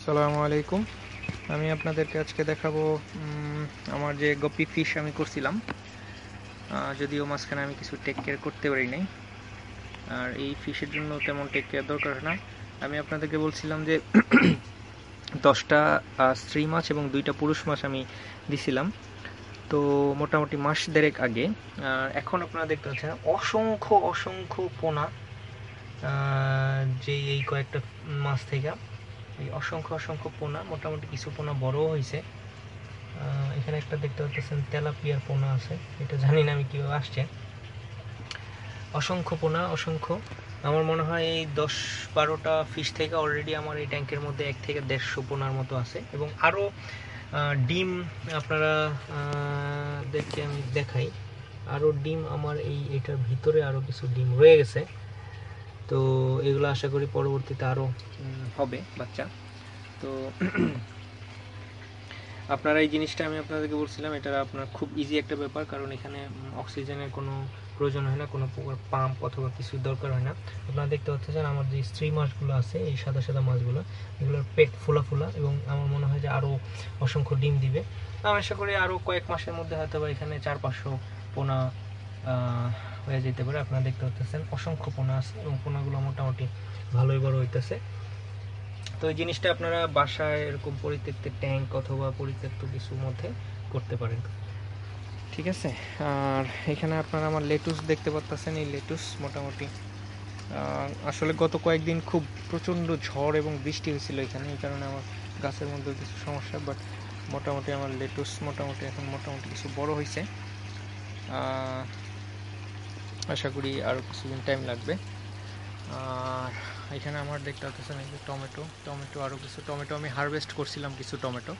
আসসালামু আলাইকুম। আমি আপনাদেরকে আজকে দেখাবো আমার যে গপি ফিশ আমি করছিলাম। যদিও মাঝখানে আমি কিছু টেক কেয়ার করতে পারি নাই, আর এই ফিশের জন্য তেমন টেক কেয়ার দরকার হয় না। আমি আপনাদেরকে বলছিলাম যে 10টা স্ত্রী মাছ এবং 2টা পুরুষ মাছ আমি দিছিলাম, তো মোটামুটি মাস দেড়েক আগে। এখন আপনারা দেখতে পাচ্ছেন অসংখ্য অসংখ্য পোনা, যে এই কয়েকটা মাছ থেকে এই অসংখ্য অসংখ্য পোনা, মোটামুটি কিছু পোনা বড়ও হয়েছে। এখানে একটা দেখতে পাচ্ছেন তেলাপিয়ার পোনা আছে, এটা জানি না আমি কীভাবে আসছে। অসংখ্য পোনা, অসংখ্য। আমার মনে হয় এই 10-12টা ফিশ থেকে অলরেডি আমার এই ট্যাঙ্কের মধ্যে 1 থেকে 150 পোনার মতো আছে, এবং আরও ডিম আপনারা দেখে আমি দেখাই। আরও ডিম আমার এটার ভিতরে আরও কিছু ডিম রয়ে গেছে, তো এগুলো আশা করি পরবর্তীতে আরও হবে বাচ্চা। তো আপনারা এই জিনিসটা আমি আপনাদেরকে বলছিলাম, এটা আপনার খুব ইজি একটা ব্যাপার, কারণ এখানে অক্সিজেনের কোনো প্রয়োজন হয় না, কোনো প্রকার পাম্প অথবা কিছু দরকার হয় না। আপনারা দেখতে পাচ্ছেন আমার যে স্ত্রী মাছগুলো আছে, এই সাদা সাদা মাছগুলো, এগুলোর পেট ফোলা ফোলা, এবং আমার মনে হয় যে আরও অসংখ্য ডিম দিবে। আমি আশা করি আরও কয়েক মাসের মধ্যে হয়তো বা এখানে 400-500 পোনা হয়ে যেতে পারে। আপনারা দেখতে পাচ্ছেন অসংখ্য পোনা আছে, এবং পোনাগুলো মোটামুটি ভালোই বড় হইতেছে। তো এই জিনিসটা আপনারা বাসায় এরকম পরিত্যক্ত ট্যাঙ্ক অথবা পরিত্যক্ত কিছুর মধ্যে করতে পারেন, ঠিক আছে। আর এখানে আপনারা আমার লেটুস দেখতে পাচ্ছেন, এই লেটুস মোটামুটি আসলে গত কয়েকদিন খুব প্রচণ্ড ঝড় এবং বৃষ্টি হয়েছিল এখানে, এই কারণে আমার গাছের মধ্যে কিছু সমস্যা, বাট মোটামুটি আমার লেটুস মোটামুটি এখন মোটামুটি কিছু বড় হয়েছে। আশা করি আরও কিছুদিন টাইম লাগবে। আর এখানে আমার দেখতে পাচ্ছেন এই যে টমেটো আরও কিছু টমেটো আমি হারভেস্ট করছিলাম, কিছু টমেটো।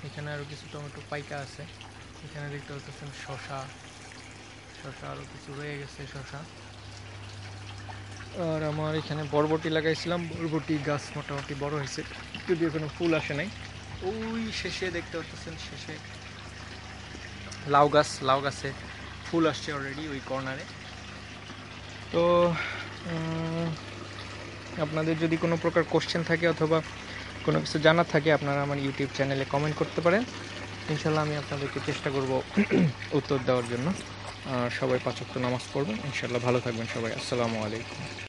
এখানে আরও কিছু টমেটো পাইকা আছে। এখানে দেখতে পাচ্ছেন শশা আরও কিছু রয়ে গেছে, শশা। আর আমার এখানে বরবটি লাগাইছিলাম, বরবটি গাছ মোটামুটি বড় হয়েছে, যদিও কোনো ফুল আসে নাই। ওই শেষে দেখতে পাচ্ছেন, শেষে লাউ গাছে ফুল আসছে অলরেডি ওই কর্নারে। তো আপনাদের যদি কোনো প্রকার কোশ্চেন থাকে অথবা কোনো কিছু জানার থাকে, আপনারা আমার ইউটিউব চ্যানেলে কমেন্ট করতে পারেন। ইনশাল্লাহ আমি আপনাদেরকে চেষ্টা করব উত্তর দেওয়ার জন্য। আর সবাই 5 ওয়াক্ত নামাজ পড়বেন ইনশাল্লাহ। ভালো থাকবেন সবাই। আসসালামু আলাইকুম।